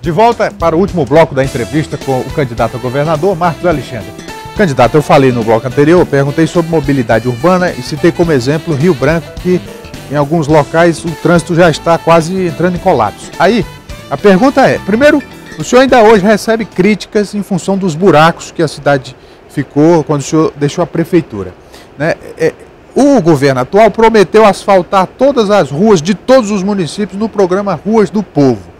De volta para o último bloco da entrevista com o candidato a governador, Marcos Alexandre. Candidato, eu falei no bloco anterior, perguntei sobre mobilidade urbana e citei como exemplo Rio Branco, que em alguns locais o trânsito já está quase entrando em colapso. Aí, a pergunta é, primeiro, o senhor ainda hoje recebe críticas em função dos buracos que a cidade ficou quando o senhor deixou a prefeitura, né? O governo atual prometeu asfaltar todas as ruas de todos os municípios no programa Ruas do Povo.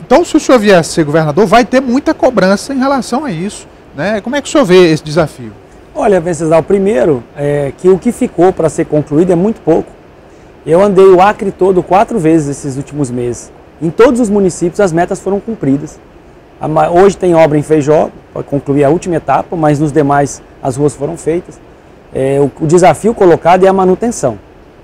Então, se o senhor vier a ser governador, vai ter muita cobrança em relação a isso, né? Como é que o senhor vê esse desafio? Olha, Venceslau, primeiro, que o que ficou para ser concluído é muito pouco. Eu andei o Acre todo 4 vezes esses últimos meses. Em todos os municípios as metas foram cumpridas. Hoje tem obra em Feijó, para concluir a última etapa, mas nos demais as ruas foram feitas. O desafio colocado é a manutenção,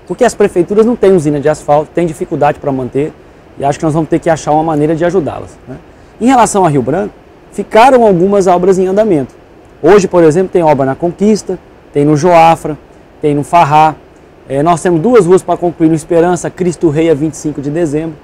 porque as prefeituras não têm usina de asfalto, têm dificuldade para manter, e acho que nós vamos ter que achar uma maneira de ajudá-las, né? Em relação a Rio Branco, ficaram algumas obras em andamento. Hoje, por exemplo, tem obra na Conquista, tem no Joafra, tem no Farrá. Nós temos 2 ruas para concluir no Esperança, Cristo Rei, a 25 de dezembro.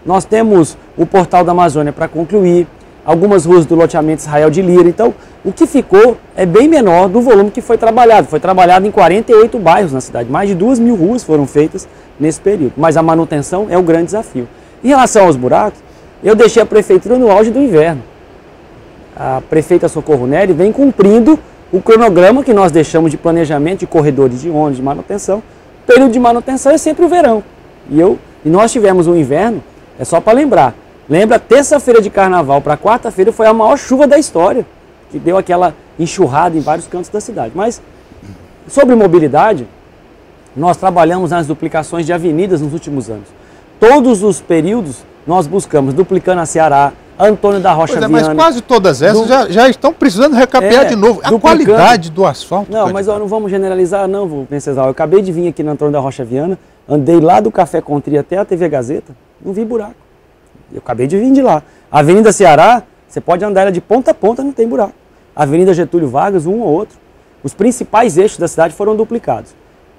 Nós temos o Portal da Amazônia para concluir, algumas ruas do loteamento Israel de Lira. Então, o que ficou é bem menor do volume que foi trabalhado. Foi trabalhado em 48 bairros na cidade. Mais de 2.000 ruas foram feitas nesse período. Mas a manutenção é o grande desafio. Em relação aos buracos, eu deixei a prefeitura no auge do inverno. A prefeita Socorro Nery vem cumprindo o cronograma que nós deixamos de planejamento de corredores de ônibus, de manutenção. O período de manutenção é sempre o verão. E nós tivemos um inverno, é só para lembrar. Lembra, terça-feira de carnaval para quarta-feira foi a maior chuva da história, que deu aquela enxurrada em vários cantos da cidade. Mas, sobre mobilidade, nós trabalhamos nas duplicações de avenidas nos últimos anos. Todos os períodos nós buscamos, duplicando a Ceará, Antônio da Rocha Viana. Mas quase todas essas já estão precisando recapear de novo. A qualidade do asfalto. Não, mas não vamos generalizar, não, Venceslau. Eu acabei de vir aqui na Antônio da Rocha Viana, andei lá do Café Contri até a TV Gazeta, não vi buraco. Eu acabei de vir de lá. A Avenida Ceará, você pode andar ela de ponta a ponta, não tem buraco. A Avenida Getúlio Vargas, um ou outro. Os principais eixos da cidade foram duplicados.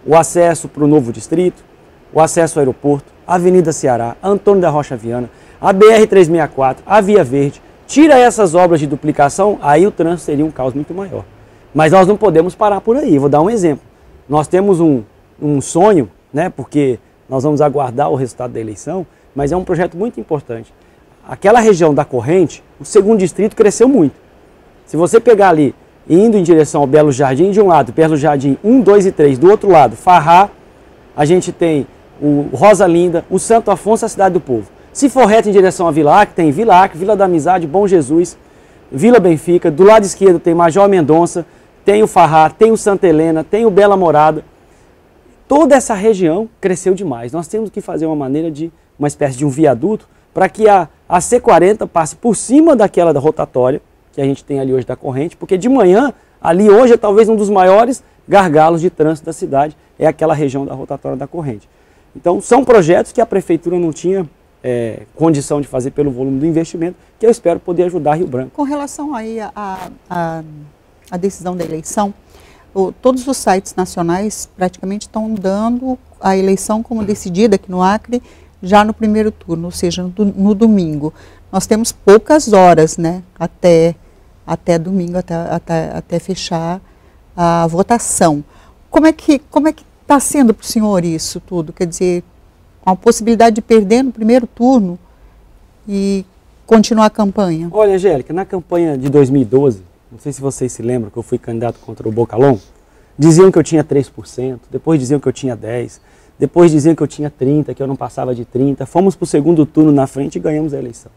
O acesso para o novo distrito, o acesso ao aeroporto, a Avenida Ceará, Antônio da Rocha Viana, a BR-364, a Via Verde. Tira essas obras de duplicação, aí o trânsito seria um caos muito maior. Mas nós não podemos parar por aí. Vou dar um exemplo. Nós temos um sonho, né, porque nós vamos aguardar o resultado da eleição, mas é um projeto muito importante. Aquela região da Corrente, o segundo distrito cresceu muito. Se você pegar ali, indo em direção ao Belo Jardim de um lado, Belo Jardim 1, 2 e 3, do outro lado, Farrá, a gente tem o Rosa Linda, o Santo Afonso, a Cidade do Povo. Se for reto em direção a Vila Acre, tem Vila Acre, Vila da Amizade, Bom Jesus, Vila Benfica, do lado esquerdo tem Major Mendonça, tem o Farrá, tem o Santa Helena, tem o Bela Morada. Toda essa região cresceu demais. Nós temos que fazer uma maneira de, uma espécie de um viaduto, para que a C40 passe por cima daquela da rotatória, que a gente tem ali hoje da Corrente, porque de manhã, ali hoje é talvez um dos maiores gargalos de trânsito da cidade, é aquela região da rotatória da Corrente. Então, são projetos que a prefeitura não tinha condição de fazer pelo volume do investimento, que eu espero poder ajudar Rio Branco. Com relação aí à decisão da eleição, todos os sites nacionais praticamente estão dando a eleição como decidida aqui no Acre já no primeiro turno, ou seja, no domingo. Nós temos poucas horas, né, até domingo, até fechar a votação. Como é que está sendo para o senhor isso tudo? Quer dizer, a possibilidade de perder no primeiro turno e continuar a campanha? Olha, Angélica, na campanha de 2012, não sei se vocês se lembram que eu fui candidato contra o Bocalon, diziam que eu tinha 3%, depois diziam que eu tinha 10%, depois diziam que eu tinha 30%, que eu não passava de 30%, fomos para o segundo turno na frente e ganhamos a eleição.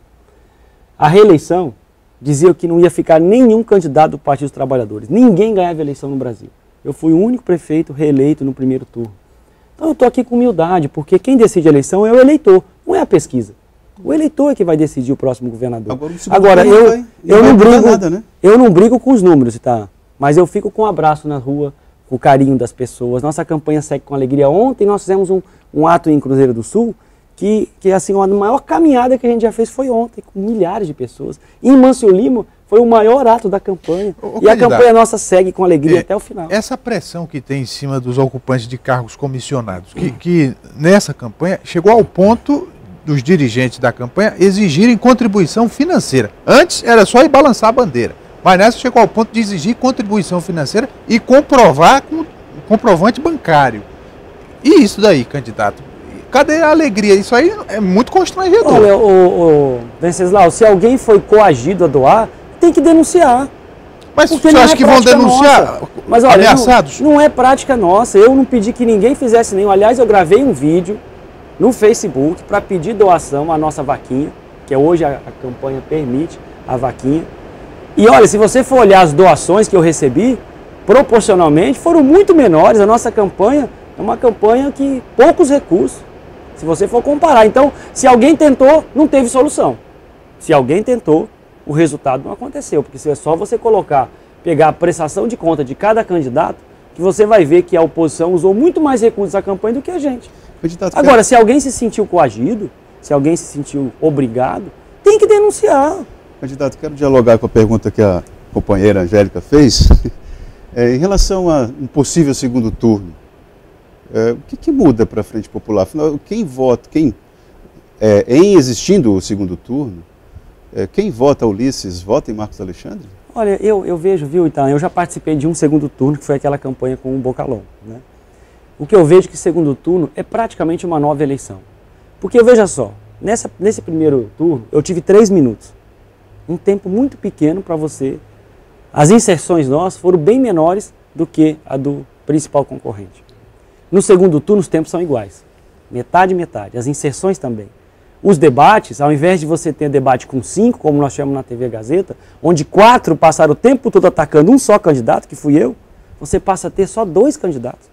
A reeleição dizia que não ia ficar nenhum candidato do Partido dos Trabalhadores, ninguém ganhava eleição no Brasil. Eu fui o único prefeito reeleito no primeiro turno. Então eu estou aqui com humildade, porque quem decide a eleição é o eleitor, não é a pesquisa. O eleitor é que vai decidir o próximo governador. Agora eu não brigo com os números, tá? Mas eu fico com um abraço na rua, com o carinho das pessoas. Nossa campanha segue com alegria. Ontem nós fizemos um ato em Cruzeiro do Sul, que assim, a maior caminhada que a gente já fez foi ontem, com milhares de pessoas. Em Mâncio Lima foi o maior ato da campanha. E a campanha nossa segue com alegria até o final. Essa pressão que tem em cima dos ocupantes de cargos comissionados, que nessa campanha chegou ao ponto dos dirigentes da campanha exigirem contribuição financeira. Antes era só ir balançar a bandeira, mas nessa chegou ao ponto de exigir contribuição financeira e comprovar com comprovante bancário. E isso daí, candidato? Cadê a alegria? Isso aí é muito constrangedor. Olha, Venceslau, se alguém foi coagido a doar, tem que denunciar. Mas você acha que vão denunciar mas, olha, ameaçados? Não é prática nossa. Eu não pedi que ninguém fizesse nenhum. Aliás, eu gravei um vídeo no Facebook para pedir doação à nossa vaquinha, que hoje a campanha permite a vaquinha. E olha, se você for olhar as doações que eu recebi, proporcionalmente foram muito menores. A nossa campanha é uma campanha que poucos recursos, se você for comparar. Então, se alguém tentou, não teve solução. Se alguém tentou, o resultado não aconteceu, porque é só você pegar a prestação de conta de cada candidato, que você vai ver que a oposição usou muito mais recursos à campanha do que a gente. Agora, se alguém se sentiu coagido, se alguém se sentiu obrigado, tem que denunciar. Candidato, quero dialogar com a pergunta que a companheira Angélica fez. Em relação a um possível segundo turno, o que muda para a Frente Popular? Afinal, quem vota, em existindo o segundo turno, quem vota Ulisses, vota em Marcos Alexandre? Olha, eu vejo, viu, Itaú, eu já participei de um segundo turno, que foi aquela campanha com o Bocalon, né? O que eu vejo que segundo turno é praticamente uma nova eleição. Porque, veja só, nesse primeiro turno, eu tive 3 minutos. Um tempo muito pequeno para você. As inserções nossas foram bem menores do que a do principal concorrente. No segundo turno, os tempos são iguais. Metade, metade. As inserções também. Os debates, ao invés de você ter debate com 5, como nós chamamos na TV Gazeta, onde 4 passaram o tempo todo atacando um só candidato, que fui eu, você passa a ter só 2 candidatos.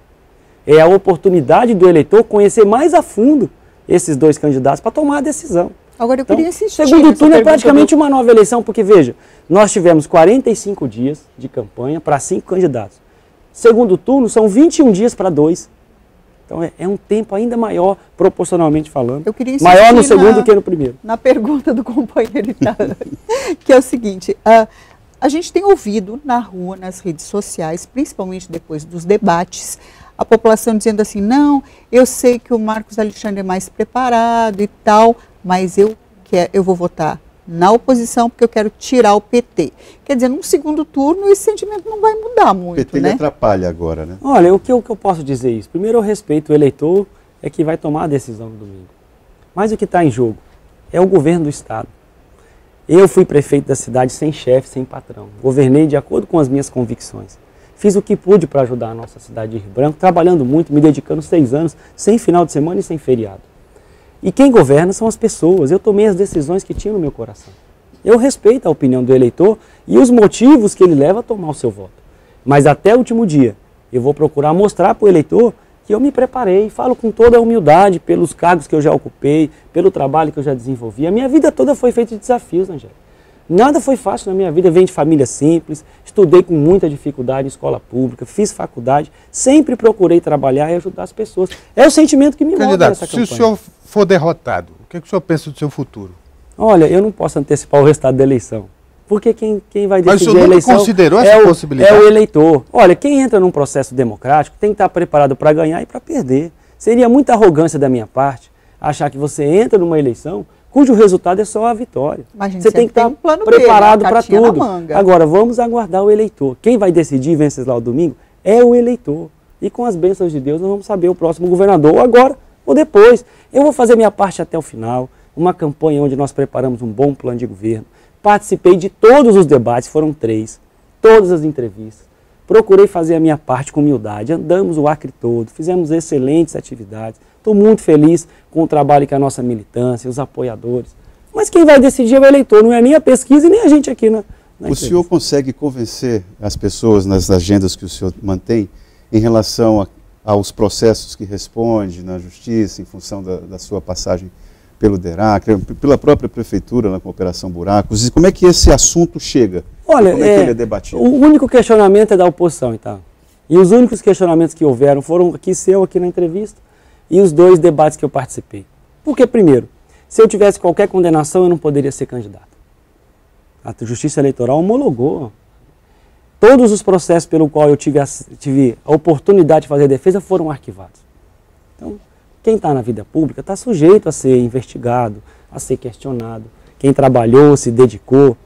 É a oportunidade do eleitor conhecer mais a fundo esses 2 candidatos para tomar a decisão. Agora, eu queria insistir. Segundo turno é praticamente uma nova eleição, porque, veja, nós tivemos 45 dias de campanha para 5 candidatos. Segundo turno são 21 dias para 2. Então é um tempo ainda maior, proporcionalmente falando. Eu queria maior no segundo do que no primeiro. Na pergunta do companheiro Itaú, que é o seguinte, a gente tem ouvido na rua, nas redes sociais, principalmente depois dos debates, a população dizendo assim, não, eu sei que o Marcos Alexandre é mais preparado e tal, mas eu vou votar na oposição porque eu quero tirar o PT. Quer dizer, num segundo turno esse sentimento não vai mudar muito, o PT né? Ele atrapalha agora, né? Olha, o que eu posso dizer isso? Primeiro, eu respeito o eleitor, é que vai tomar a decisão no domingo. Mas o que está em jogo é o governo do Estado. Eu fui prefeito da cidade sem chefe, sem patrão. Governei de acordo com as minhas convicções. Fiz o que pude para ajudar a nossa cidade de Rio Branco, trabalhando muito, me dedicando 6 anos, sem final de semana e sem feriado. E quem governa são as pessoas. Eu tomei as decisões que tinha no meu coração. Eu respeito a opinião do eleitor e os motivos que ele leva a tomar o seu voto. Mas até o último dia, eu vou procurar mostrar para o eleitor que eu me preparei, falo com toda a humildade pelos cargos que eu já ocupei, pelo trabalho que eu já desenvolvi. A minha vida toda foi feita de desafios, Angélica. Nada foi fácil na minha vida, eu venho de família simples, estudei com muita dificuldade em escola pública, fiz faculdade, sempre procurei trabalhar e ajudar as pessoas. É o sentimento que me move nessa campanha. Se o senhor for derrotado, o que o senhor pensa do seu futuro? Olha, eu não posso antecipar o resultado da eleição, porque quem vai decidir a eleição... Mas o senhor nunca considerou essa possibilidade? É o eleitor. Olha, quem entra num processo democrático tem que estar preparado para ganhar e para perder. Seria muita arrogância da minha parte achar que você entra numa eleição cujo resultado é só a vitória. Você tem que estar preparado para tudo. Agora, vamos aguardar o eleitor. Quem vai decidir Venceslau domingo é o eleitor. E com as bênçãos de Deus nós vamos saber o próximo governador, ou agora ou depois. Eu vou fazer minha parte até o final. Uma campanha onde nós preparamos um bom plano de governo. Participei de todos os debates, foram 3. Todas as entrevistas. Procurei fazer a minha parte com humildade. Andamos o Acre todo, fizemos excelentes atividades. Estou muito feliz com o trabalho que a nossa militância, os apoiadores. Mas quem vai decidir é o eleitor, não é nem a pesquisa e nem a gente aqui na O senhor consegue convencer as pessoas nas agendas que o senhor mantém em relação aos processos que responde na justiça, em função da sua passagem pelo DERAC, pela própria prefeitura na Operação Buracos? E como é que esse assunto chega? Olha, como é que ele é debatido? O único questionamento é da oposição, então. E os únicos questionamentos que houveram foram aqui na entrevista, e os 2 debates que eu participei. Porque, primeiro, se eu tivesse qualquer condenação, eu não poderia ser candidato. A Justiça Eleitoral homologou. Todos os processos pelo qual eu tive a oportunidade de fazer defesa foram arquivados. Então, Quem está na vida pública está sujeito a ser investigado, a ser questionado. Quem trabalhou, se dedicou,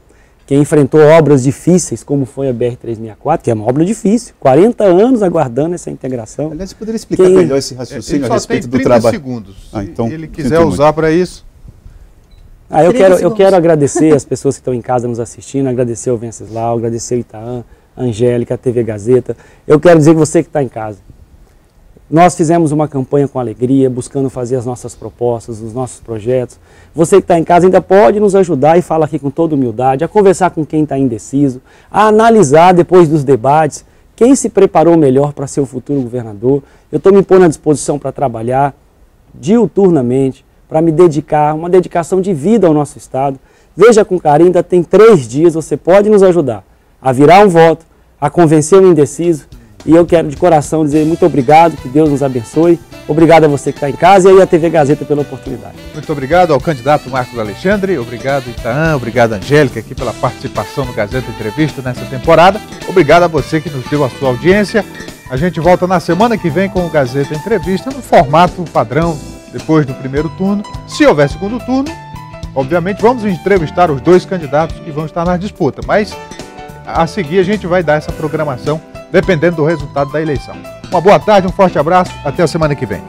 quem enfrentou obras difíceis, como foi a BR-364, que é uma obra difícil, 40 anos aguardando essa integração. Aliás, você poderia explicar melhor esse raciocínio a respeito do trabalho? Segundos. Então, se ele quiser usar para isso. Eu quero agradecer as pessoas que estão em casa nos assistindo, agradecer ao Venceslau, agradecer ao Itaã, a Angélica, a TV Gazeta. Eu quero dizer que você que está em casa, nós fizemos uma campanha com alegria, buscando fazer as nossas propostas, os nossos projetos. Você que está em casa ainda pode nos ajudar, e fala aqui com toda humildade, a conversar com quem está indeciso, a analisar depois dos debates quem se preparou melhor para ser o futuro governador. Eu estou me pondo à disposição para trabalhar diuturnamente, para me dedicar, uma dedicação de vida ao nosso Estado. Veja com carinho, ainda tem 3 dias, você pode nos ajudar a virar um voto, a convencer o indeciso. E eu quero de coração dizer muito obrigado, que Deus nos abençoe. Obrigado a você que está em casa e aí a TV Gazeta pela oportunidade. Muito obrigado ao candidato Marcos Alexandre, obrigado Itaã, obrigado Angélica aqui pela participação no Gazeta Entrevista nessa temporada. Obrigado a você que nos deu a sua audiência. A gente volta na semana que vem com o Gazeta Entrevista no formato padrão, depois do primeiro turno. Se houver segundo turno, obviamente vamos entrevistar os 2 candidatos que vão estar na disputa, mas a seguir a gente vai dar essa programação dependendo do resultado da eleição. Uma boa tarde, um forte abraço, até a semana que vem.